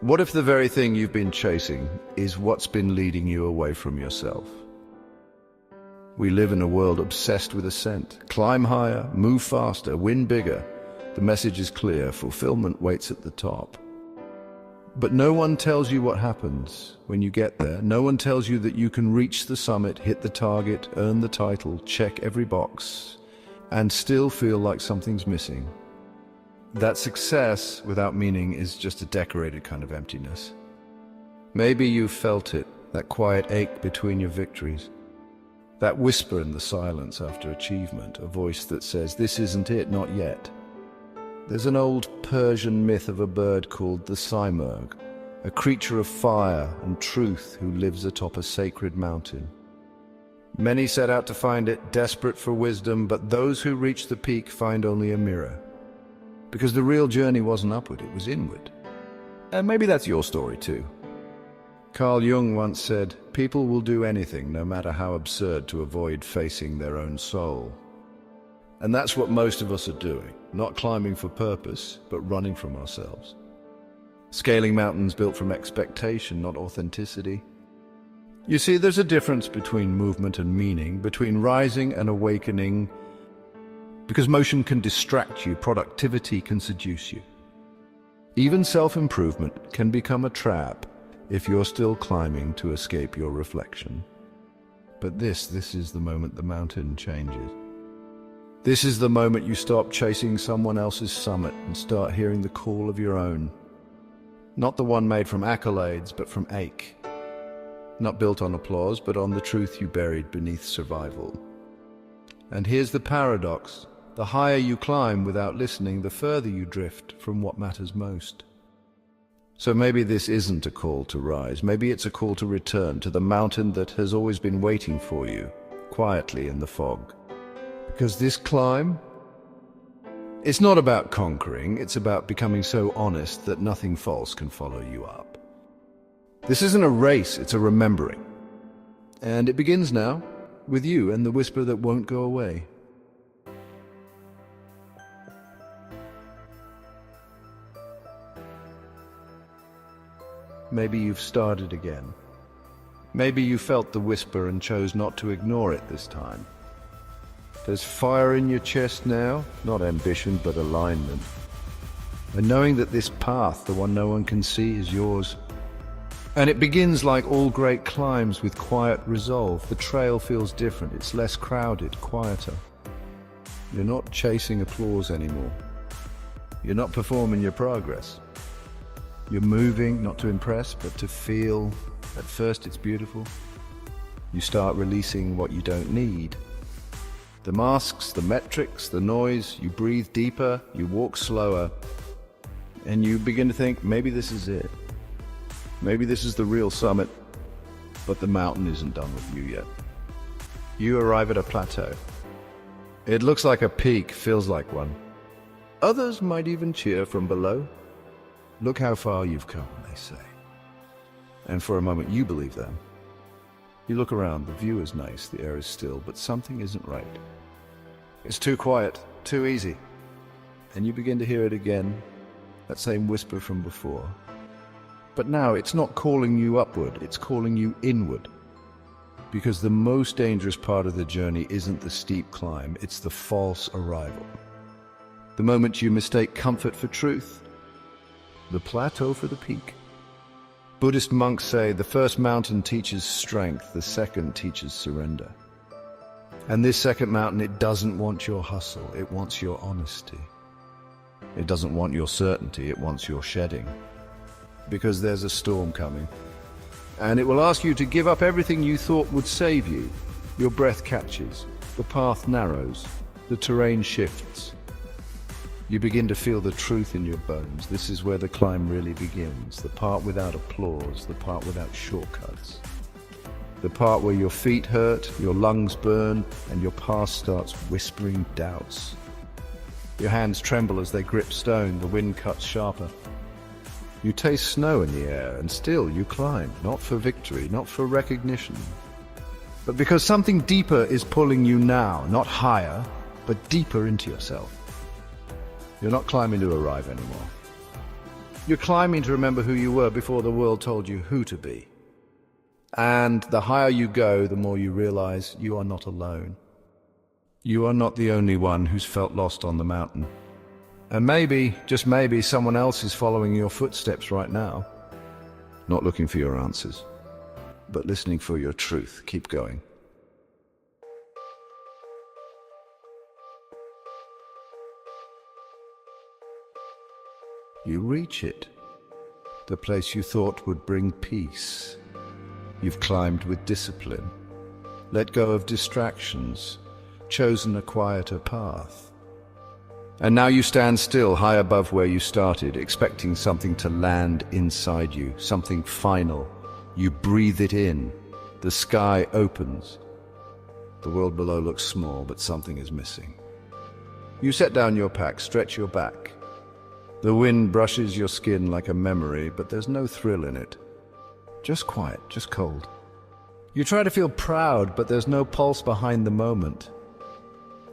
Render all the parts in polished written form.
What if the very thing you've been chasing is what's been leading you away from yourself? We live in a world obsessed with ascent. Climb higher, move faster, win bigger. The message is clear: fulfillment waits at the top. But no one tells you what happens when you get there. No one tells you that you can reach the summit, hit the target, earn the title, check every box, and still feel like something's missing. That success without meaning is just a decorated kind of emptiness. Maybe you've felt it, that quiet ache between your victories. That whisper in the silence after achievement, a voice that says, "This isn't it, not yet." There's an old Persian myth of a bird called the Simurgh, a creature of fire and truth who lives atop a sacred mountain. Many set out to find it, desperate for wisdom, but those who reach the peak find only a mirror. Because the real journey wasn't upward, it was inward. And maybe that's your story too. Carl Jung once said, "People will do anything, no matter how absurd, to avoid facing their own soul." And that's what most of us are doing, not climbing for purpose, but running from ourselves. Scaling mountains built from expectation, not authenticity. You see, there's a difference between movement and meaning, between rising and awakening, because motion can distract you, productivity can seduce you. Even self-improvement can become a trap if you're still climbing to escape your reflection. But this is the moment the mountain changes. This is the moment you stop chasing someone else's summit and start hearing the call of your own. Not the one made from accolades, but from ache. Not built on applause, but on the truth you buried beneath survival. And here's the paradox. The higher you climb without listening, the further you drift from what matters most. So maybe this isn't a call to rise. Maybe it's a call to return to the mountain that has always been waiting for you, quietly in the fog. Because this climb, it's not about conquering, it's about becoming so honest that nothing false can follow you up. This isn't a race, it's a remembering. And it begins now, with you and the whisper that won't go away. Maybe you've started again. Maybe you felt the whisper and chose not to ignore it this time. There's fire in your chest now, not ambition but alignment. And knowing that this path, the one no one can see, is yours. And it begins like all great climbs with quiet resolve. The trail feels different, it's less crowded, quieter. You're not chasing applause anymore. You're not performing your progress. You're moving, not to impress, but to feel. At first it's beautiful. You start releasing what you don't need. The masks, the metrics, the noise. You breathe deeper, you walk slower, and you begin to think, maybe this is it. Maybe this is the real summit, but the mountain isn't done with you yet. You arrive at a plateau. It looks like a peak, feels like one. Others might even cheer from below. Look how far you've come, they say. And for a moment you believe them. You look around, the view is nice, the air is still, but something isn't right. It's too quiet, too easy. And you begin to hear it again, that same whisper from before. But now it's not calling you upward, it's calling you inward. Because the most dangerous part of the journey isn't the steep climb, it's the false arrival. The moment you mistake comfort for truth, the plateau for the peak. Buddhist monks say the first mountain teaches strength, the second teaches surrender. And this second mountain, it doesn't want your hustle, it wants your honesty. It doesn't want your certainty, it wants your shedding. Because there's a storm coming. And it will ask you to give up everything you thought would save you. Your breath catches, the path narrows, the terrain shifts. You begin to feel the truth in your bones. This is where the climb really begins. The part without applause, the part without shortcuts. The part where your feet hurt, your lungs burn, and your past starts whispering doubts. Your hands tremble as they grip stone, the wind cuts sharper. You taste snow in the air, and still you climb, not for victory, not for recognition, but because something deeper is pulling you now, not higher, but deeper into yourself. You're not climbing to arrive anymore. You're climbing to remember who you were before the world told you who to be. And the higher you go, the more you realize you are not alone. You are not the only one who's felt lost on the mountain. And maybe, just maybe, someone else is following your footsteps right now. Not looking for your answers, but listening for your truth. Keep going. You reach it, the place you thought would bring peace. You've climbed with discipline, let go of distractions, chosen a quieter path. And now you stand still, high above where you started, expecting something to land inside you, something final. You breathe it in. The sky opens. The world below looks small, but something is missing. You set down your pack, stretch your back. The wind brushes your skin like a memory, but there's no thrill in it. Just quiet, just cold. You try to feel proud, but there's no pulse behind the moment.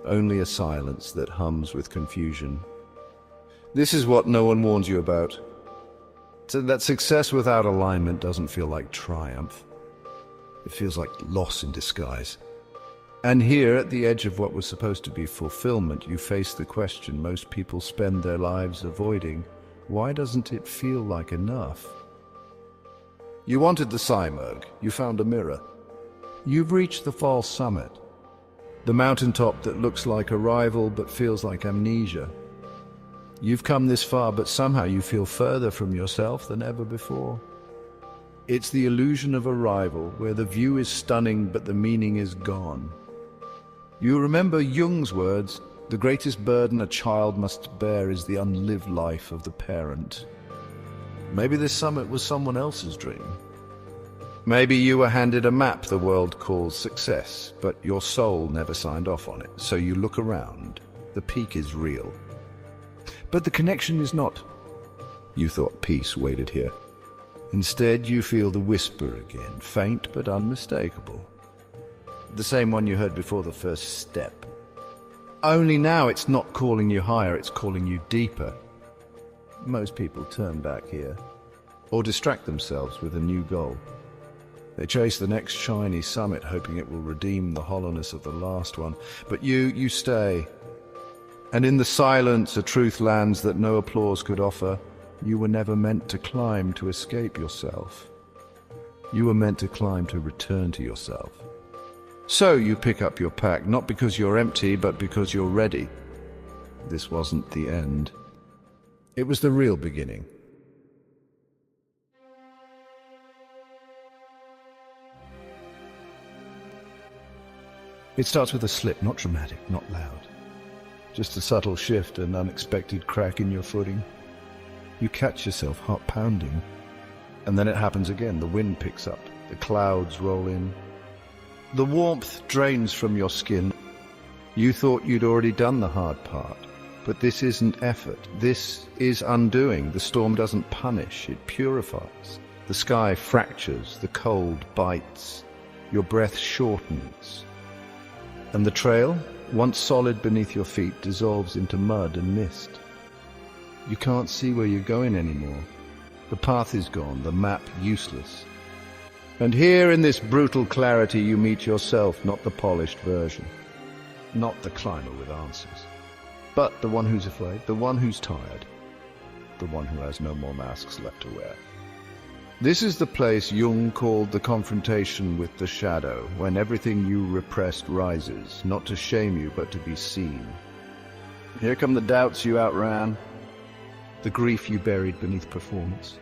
Only a silence that hums with confusion. This is what no one warns you about. So that success without alignment doesn't feel like triumph. It feels like loss in disguise. And here, at the edge of what was supposed to be fulfillment, you face the question most people spend their lives avoiding. Why doesn't it feel like enough? You wanted the Simurgh. You found a mirror. You've reached the false summit. The mountaintop that looks like arrival but feels like amnesia. You've come this far, but somehow you feel further from yourself than ever before. It's the illusion of arrival, where the view is stunning but the meaning is gone. You remember Jung's words, the greatest burden a child must bear is the unlived life of the parent. Maybe this summit was someone else's dream. Maybe you were handed a map the world calls success, but your soul never signed off on it. So you look around. The peak is real. But the connection is not. You thought peace waited here. Instead, you feel the whisper again, faint but unmistakable. The same one you heard before the first step. Only now it's not calling you higher, it's calling you deeper. Most people turn back here, or distract themselves with a new goal. They chase the next shiny summit, hoping it will redeem the hollowness of the last one. But you stay. And in the silence, a truth lands that no applause could offer. You were never meant to climb to escape yourself. You were meant to climb to return to yourself. So you pick up your pack, not because you're empty, but because you're ready. This wasn't the end. It was the real beginning. It starts with a slip, not dramatic, not loud. Just a subtle shift, an unexpected crack in your footing. You catch yourself, heart pounding. And then it happens again. The wind picks up. The clouds roll in. The warmth drains from your skin. You thought you'd already done the hard part. But this isn't effort. This is undoing. The storm doesn't punish. It purifies. The sky fractures. The cold bites. Your breath shortens. And the trail, once solid beneath your feet, dissolves into mud and mist. You can't see where you're going anymore. The path is gone, the map useless. And here in this brutal clarity you meet yourself, not the polished version. Not the climber with answers. But the one who's afraid, the one who's tired. The one who has no more masks left to wear. This is the place Jung called the confrontation with the shadow, when everything you repressed rises, not to shame you, but to be seen. Here come the doubts you outran, the grief you buried beneath performance,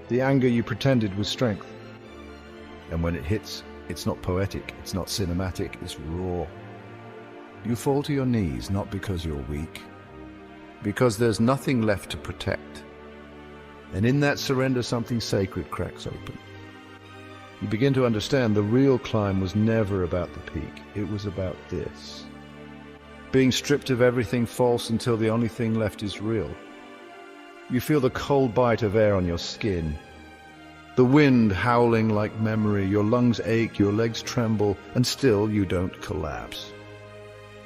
the anger you pretended was strength. And when it hits, it's not poetic, it's not cinematic, it's raw. You fall to your knees, not because you're weak, because there's nothing left to protect. And in that surrender, something sacred cracks open. You begin to understand the real climb was never about the peak. It was about this. Being stripped of everything false until the only thing left is real. You feel the cold bite of air on your skin. The wind howling like memory. Your lungs ache, your legs tremble, and still you don't collapse.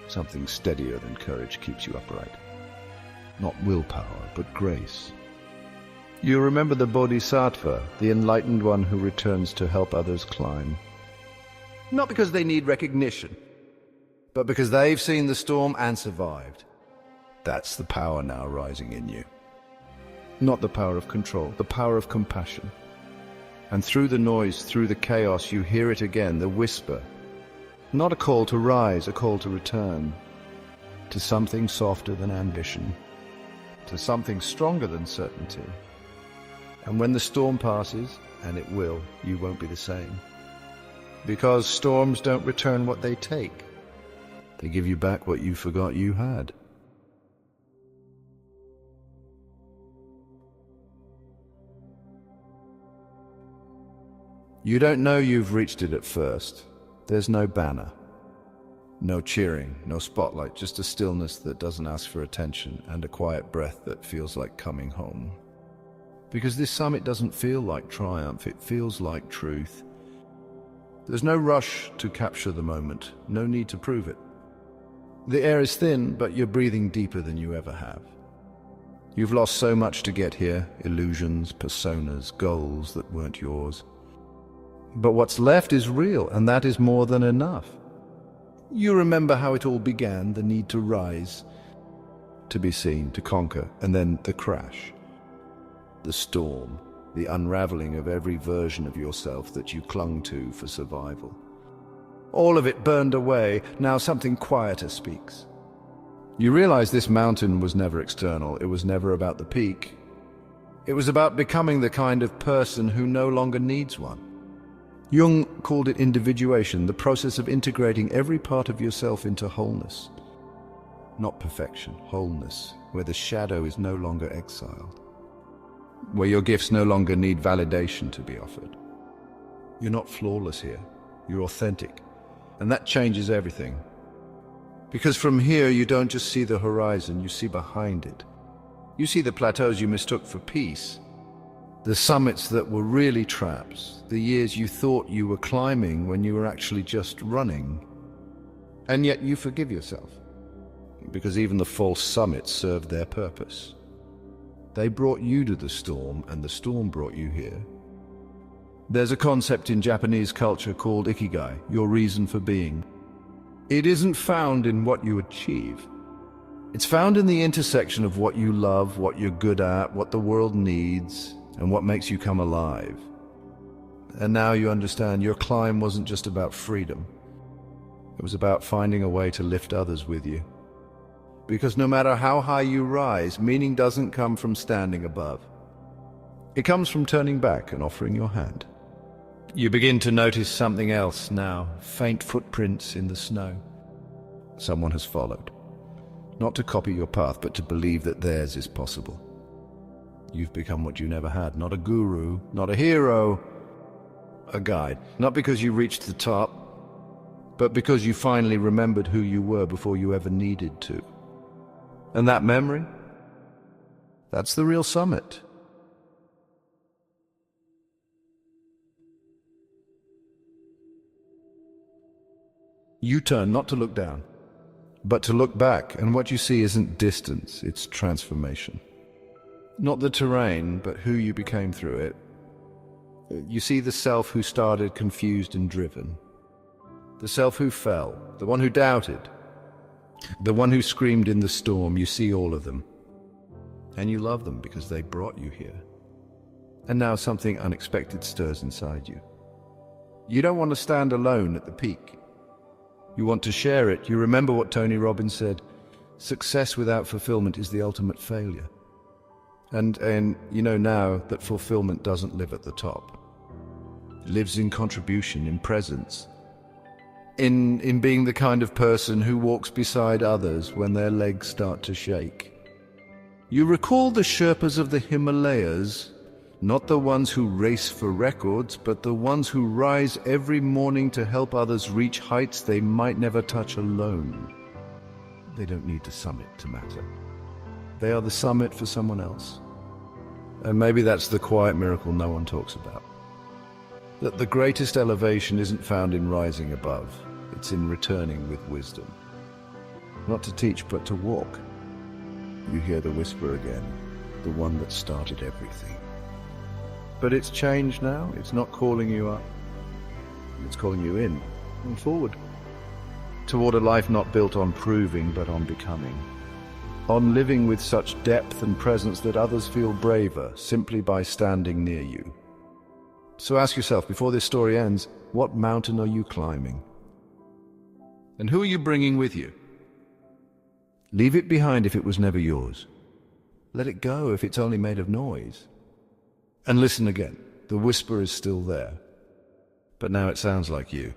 Something steadier than courage keeps you upright. Not willpower, but grace. You remember the bodhisattva, the enlightened one who returns to help others climb. Not because they need recognition, but because they've seen the storm and survived. That's the power now rising in you. Not the power of control, the power of compassion. And through the noise, through the chaos, you hear it again, the whisper. Not a call to rise, a call to return. To something softer than ambition. To something stronger than certainty. And when the storm passes, and it will, you won't be the same. Because storms don't return what they take. They give you back what you forgot you had. You don't know you've reached it at first. There's no banner. No cheering, no spotlight, just a stillness that doesn't ask for attention and a quiet breath that feels like coming home. Because this summit doesn't feel like triumph, it feels like truth. There's no rush to capture the moment, no need to prove it. The air is thin, but you're breathing deeper than you ever have. You've lost so much to get here, illusions, personas, goals that weren't yours. But what's left is real, and that is more than enough. You remember how it all began, the need to rise, to be seen, to conquer, and then the crash. The storm, the unraveling of every version of yourself that you clung to for survival. All of it burned away, now something quieter speaks. You realize this mountain was never external, it was never about the peak. It was about becoming the kind of person who no longer needs one. Jung called it individuation, the process of integrating every part of yourself into wholeness. Not perfection, wholeness, where the shadow is no longer exiled. Where your gifts no longer need validation to be offered. You're not flawless here, you're authentic, and that changes everything. Because from here you don't just see the horizon, you see behind it. You see the plateaus you mistook for peace. The summits that were really traps, the years you thought you were climbing when you were actually just running. And yet you forgive yourself, because even the false summits served their purpose. They brought you to the storm, and the storm brought you here. There's a concept in Japanese culture called ikigai, your reason for being. It isn't found in what you achieve. It's found in the intersection of what you love, what you're good at, what the world needs, and what makes you come alive. And now you understand your climb wasn't just about freedom. It was about finding a way to lift others with you. Because no matter how high you rise, meaning doesn't come from standing above. It comes from turning back and offering your hand. You begin to notice something else now, faint footprints in the snow. Someone has followed. Not to copy your path, but to believe that theirs is possible. You've become what you never had, not a guru, not a hero, a guide. Not because you reached the top, but because you finally remembered who you were before you ever needed to. And that memory, that's the real summit. You turn not to look down, but to look back, and what you see isn't distance, it's transformation. Not the terrain, but who you became through it. You see the self who started confused and driven. The self who fell, the one who doubted, the one who screamed in the storm. You see all of them. And you love them because they brought you here. And now something unexpected stirs inside you. You don't want to stand alone at the peak. You want to share it. You remember what Tony Robbins said, success without fulfillment is the ultimate failure. And you know now that fulfillment doesn't live at the top. It lives in contribution, in presence. In being the kind of person who walks beside others when their legs start to shake. You recall the Sherpas of the Himalayas, not the ones who race for records, but the ones who rise every morning to help others reach heights they might never touch alone. They don't need the summit to matter. They are the summit for someone else. And maybe that's the quiet miracle no one talks about. That the greatest elevation isn't found in rising above, it's in returning with wisdom. Not to teach, but to walk. You hear the whisper again, the one that started everything. But it's changed now. It's not calling you up. It's calling you in and forward. Toward a life not built on proving, but on becoming. On living with such depth and presence that others feel braver simply by standing near you. So ask yourself, before this story ends, what mountain are you climbing? And who are you bringing with you? Leave it behind if it was never yours. Let it go if it's only made of noise. And listen again. The whisper is still there. But now it sounds like you.